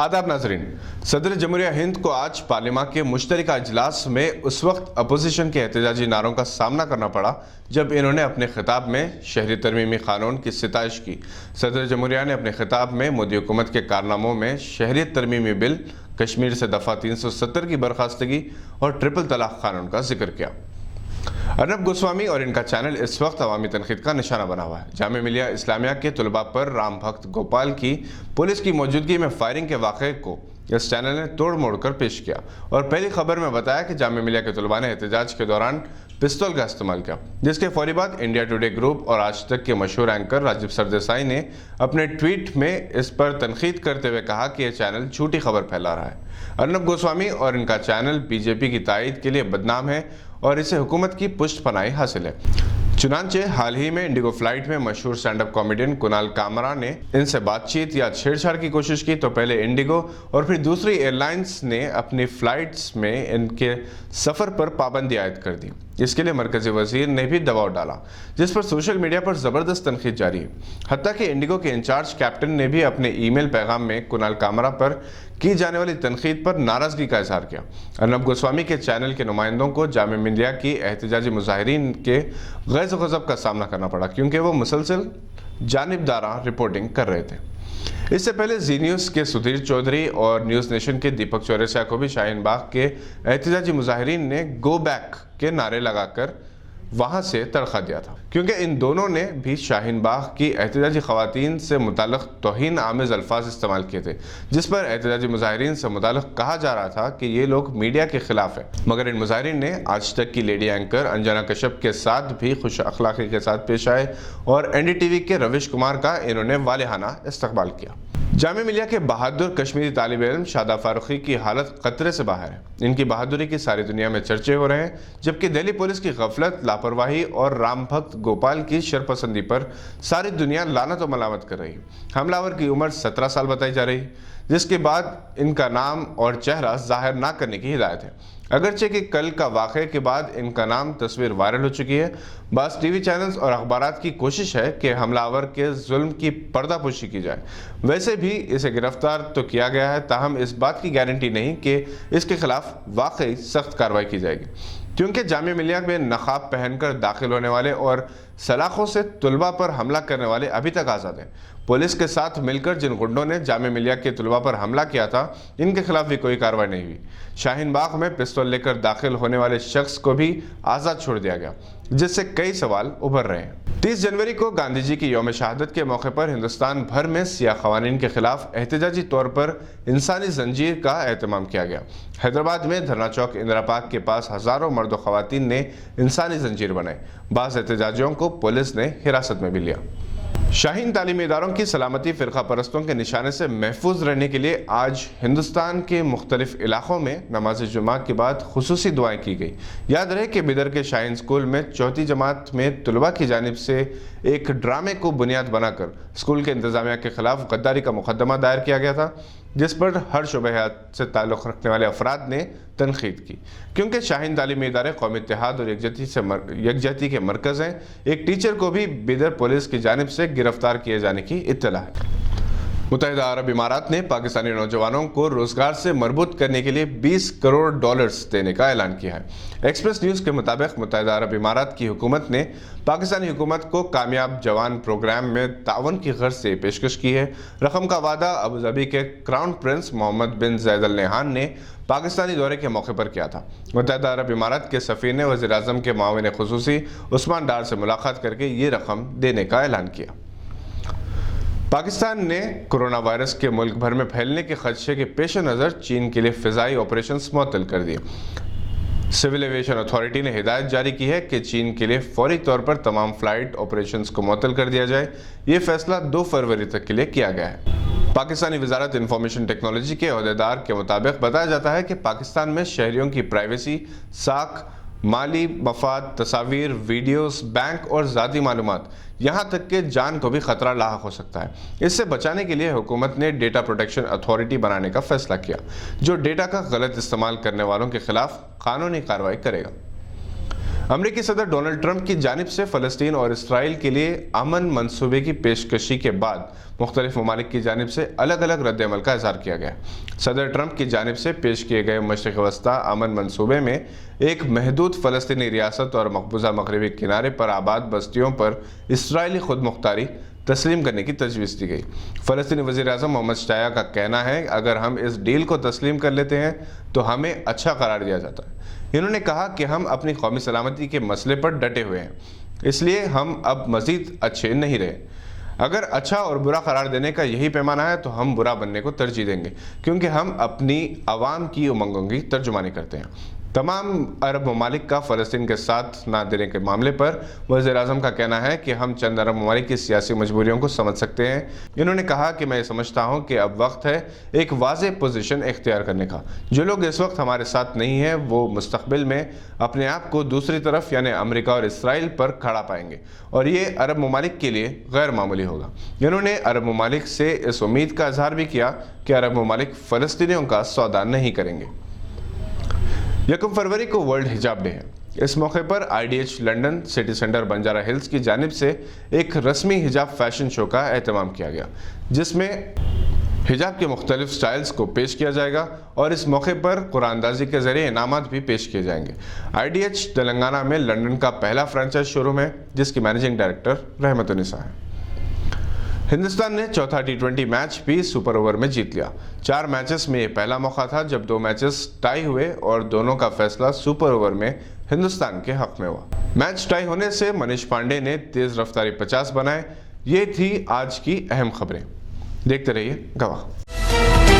आदाब नाजरीन। सदर जमहूरिया हिंद को आज पार्लियामेंट के मुश्तरका इजलास में उस वक्त अपोजिशन के एहतजाजी नारों का सामना करना पड़ा जब इन्होंने अपने खिताब में शहरी तरमीमी कानून की सिताइश की। सदर जमहूरिया ने अपने खिताब में मोदी हुकूमत के कारनामों में शहरियत तरमीमी बिल, कश्मीर से दफ़ा 370 की बर्खास्तगी और ट्रिपल तलाक कानून का जिक्र किया। अर्नब गोस्वामी और इनका चैनल इस वक्त अवामी तनखीद का निशाना बना हुआ है। जामिया मिलिया इस्लामिया के तलबा पर राम भक्त गोपाल की पुलिस की मौजूदगी में फायरिंग के वाक़े को इस चैनल ने तोड़ मोड़ कर पेश किया और पहली खबर में बताया कि जामिया मिलिया के तलबा ने एहतजाज के दौरान पिस्तौल का इस्तेमाल किया, जिसके फौरी बाद इंडिया टुडे ग्रुप और आज तक के मशहूर एंकर राजीव सरदेसाई ने अपने ट्वीट में इस पर तनकीद करते हुए कहा कि यह चैनल झूठी खबर फैला रहा है। अर्नब गोस्वामी और इनका चैनल बीजेपी की तायद के लिए बदनाम है और इसे हुकूमत की पुष्ट पनाही हासिल है। चुनांचे हाल ही में इंडिगो फ्लाइट में मशहूर stand up comedian Kunal Kamra ने इनसे बातचीत या छेड़छाड़ की कोशिश की तो पहले इंडिगो और फिर दूसरी एयरलाइंस ने अपनी फ्लाइट्स में इनके सफ़र पर पाबंदी आयद कर दी। इसके लिए मरकजी वजीर ने भी दबाव डाला, जिस पर सोशल मीडिया पर ज़बरदस्त तनकीद जारी है। हत्ता कि इंडिगो के इंचार्ज कैप्टन ने भी अपने ईमेल पैगाम में कुणाल कामरा पर की जाने वाली तनकीद पर नाराज़गी का इजहार किया। अर्नब गोस्वामी के चैनल के नुमाइंदों को जामिया मिलिया की एहतजाजी मुजाहिरीन के गैज़ गज़ब का सामना करना पड़ा क्योंकि वो मुसलसल जानिबदारा रिपोर्टिंग कर रहे थे। इससे पहले जी न्यूज़ के सुधीर चौधरी और न्यूज़ नेशन के दीपक चौरसिया को भी शाहीन बाग के एहतजाजी मुजाहिरीन ने गो बैक के नारे लगाकर वहां से तड़खा दिया था, क्योंकि इन दोनों ने भी शाहीन बाग की एहतजाजी खवातीन से मुताल्लिक़ तौहीन आमेज़ अल्फाज इस्तेमाल किए थे, जिस पर एहतजाजी मुजाहिरीन से मुताल्लिक़ कहा जा रहा था कि ये लोग मीडिया के खिलाफ है। मगर इन मुजाहिरीन ने आज तक की लेडी एंकर अंजना कश्यप के साथ भी खुश अखलाक़ी के साथ पेश आए और NDTV के रविश कुमार का इन्होंने वालिहाना इस्तकबाल किया। जामिया मिलिया के बहादुर कश्मीरी तालिब इल्म शादा फारूकी की हालत खतरे से बाहर है। इनकी बहादुरी की सारी दुनिया में चर्चे हो रहे हैं, जबकि दिल्ली पुलिस की गफलत, लापरवाही और राम भक्त गोपाल की शरपसंदी पर सारी दुनिया लानत और मलामत कर रही है। हमलावर की उम्र 17 साल बताई जा रही, जिसके बाद इनका नाम और चेहरा जाहिर ना करने की हिदायत है। अगरचे कि कल का वाक़े के बाद इनका नाम तस्वीर वायरल हो चुकी है। बस टीवी चैनल्स और अखबारात की कोशिश है कि हमलावर के जुल्म की पर्दापोशी की जाए। वैसे भी इसे गिरफ्तार तो किया गया है, ताहम इस बात की गारंटी नहीं कि इसके खिलाफ वाकई सख्त कार्रवाई की जाएगी, क्योंकि जामिया मिलिया में नकाब पहनकर दाखिल होने वाले और सलाखों से तलबा पर हमला करने वाले अभी तक आज़ाद हैं। पुलिस के साथ मिलकर जिन गुंडों ने जामिया मिलिया के तलबा पर हमला किया था, इनके खिलाफ भी कोई कार्रवाई नहीं हुई। शाहीन बाग में पिस्तौल लेकर दाखिल होने वाले शख्स को भी आज़ाद छोड़ दिया गया, जिससे कई सवाल उभर रहे हैं। 30 जनवरी को गांधी जी की यौम शहादत के मौके पर हिंदुस्तान भर में सियाह ख़वानीन के खिलाफ एहतजाजी तौर पर इंसानी जंजीर का एहतमाम किया गया। हैदराबाद में धरना चौक इंदिरा पार्क के पास हज़ारों मर्द व ख़वातीन ने इंसानी जंजीर बनाई। बाज़ एहतजाजियों को पुलिस ने हिरासत में भी लिया। शाहीन तालीमी इदारों की सलामती फ़िरका परस्तों के निशाने से महफूज रहने के लिए आज हिंदुस्तान के मुख्तलिफ इलाक़ों में नमाज जुमा के बाद खुसूसी दुआएं की गई। याद रहे कि बिदर के शाहीन स्कूल में चौथी जमात में तलबा की जानिब से एक ड्रामे को बुनियाद बनाकर स्कूल के इंतज़ामिया के खिलाफ गद्दारी का मुकदमा दायर किया गया था, जिस पर हर शुबहत से ताल्लुक़ रखने वाले अफराद ने तनकीद की, क्योंकि शाहीन तालीमी इदारे कौमी इत्तेहाद और यकजहती के मरकज़ हैं। एक टीचर को भी बिदर पुलिस की जानिब से गिरफ्तार किए जाने की इत्तला है। मुत्तहिदा अरब इमारात ने पाकिस्तानी नौजवानों को रोजगार से मरबूत करने के लिए $20 करोड़ देने का ऐलान किया है। एक्सप्रेस न्यूज़ के मुताबिक मुत्तहिदा अरब इमारात की हुकूमत ने पाकिस्तानी हुकूमत को कामयाब जवान प्रोग्राम में तावन की गर्ज से पेशकश की है। रकम का वादा अबू धाबी के क्राउन प्रिंस मोहम्मद बिन ज़ायद अल नहयान ने पाकिस्तानी दौरे के मौके पर किया था। मुत्तहिदा अरब इमारात के सफ़ीर ने वज़ीर आज़म के माविन खुसूसी उस्मान डार से मुलाकात करके ये रकम देने का ऐलान किया। पाकिस्तान ने कोरोना वायरस के मुल्क भर में फैलने के खदशे के पेश नज़र चीन के लिए फ़िज़ाई ऑपरेशंस मुअत्तल कर दिए। सिविल एविएशन अथॉरिटी ने हिदायत जारी की है कि चीन के लिए फौरी तौर पर तमाम फ़्लाइट ऑपरेशंस को मुअत्तल कर दिया जाए। ये फैसला 2 फरवरी तक के लिए किया गया है। पाकिस्तानी वज़ारत इंफॉर्मेशन टेक्नोलॉजी के अहदेदार के मुताबिक बताया जाता है कि पाकिस्तान में शहरियों की प्राइवेसी, साख, माली मफाद, तस्वीर, वीडियोस, बैंक और ज़ाती मालूमात, यहाँ तक कि जान को भी ख़तरा लाहक हो सकता है। इससे बचाने के लिए हुकूमत ने डेटा प्रोटेक्शन अथॉरिटी बनाने का फ़ैसला किया, जो डेटा का गलत इस्तेमाल करने वालों के खिलाफ कानूनी कार्रवाई करेगा। अमेरिकी सदर डोनाल्ड ट्रंप की जानिब से फ़लस्तीन और इसराइल के लिए अमन मंसूबे की पेशकशी के बाद मुख्तलिफ ममालिक की जानिब से अलग अलग रद्द-ए-अमल का इज़हार किया गया। सदर ट्रंप की जानिब से पेश किए गए मशरिक़ वस्ता अमन मंसूबे में एक महदूद फ़लस्तीनी रियासत और मकबूजा मगरबी किनारे पर आबाद बस्तियों पर इसराइली खुद मुख्तारी तस्लीम करने की तजवीज़ दी गई। फ़लस्तीनी वज़ीर-ए-आज़म मोहम्मद शताया का कहना है, अगर हम इस डील को तस्लीम कर लेते हैं तो हमें अच्छा करार दिया जाता है। इन्होंने कहा कि हम अपनी कौमी सलामती के मसले पर डटे हुए हैं, इसलिए हम अब मज़ीद अच्छे नहीं रहे। अगर अच्छा और बुरा करार देने का यही पैमाना है तो हम बुरा बनने को तरजीह देंगे, क्योंकि हम अपनी आवाम की उमंगों की तर्जुमानी करते हैं। तमाम अरब ममालिक का फ़लस्तीन के साथ ना देने के मामले पर वज़ीर-ए-आज़म का कहना है कि हम चंद अरब ममालिक की सियासी मजबूरियों को समझ सकते हैं। इन्होंने कहा कि मैं समझता हूँ कि अब वक्त है एक वाज़ेह पोजीशन इख्तियार करने का। जो लोग इस वक्त हमारे साथ नहीं हैं वो मुस्तक़बिल में अपने आप को दूसरी तरफ यानी अमेरिका और इसराइल पर खड़ा पाएंगे और ये अरब ममालिक के लिए गैर मामूली होगा। इन्होंने अरब ममालिक से इस उम्मीद का इज़हार भी किया कि अरब ममालिक फ़लस्तीनियों का सौदा नहीं करेंगे। 1 फरवरी को वर्ल्ड हिजाब डे है। इस मौके पर IDH London city centre Banjara hills की जानिब से एक रस्मी हिजाब फैशन शो का एहतमाम किया गया, जिसमें हिजाब के मुख्तलिफ स्टाइल्स को पेश किया जाएगा और इस मौके पर कुरानंदाजी के ज़रिए इनामात भी पेश किए जाएंगे। IDH तेलंगाना में लंदन का पहला फ्रेंचाइज शोरूम है, जिसकी मैनेजिंग डायरेक्टर रहमतुन्निसा है। हिंदुस्तान ने चौथा T20 मैच भी सुपर ओवर में जीत लिया। 4 मैचेस में ये पहला मौका था जब 2 मैचेस टाई हुए और दोनों का फैसला सुपर ओवर में हिंदुस्तान के हक में हुआ। मैच टाई होने से मनीष पांडे ने तेज रफ्तारी 50 बनाए। ये थी आज की अहम खबरें। देखते रहिए गवाह।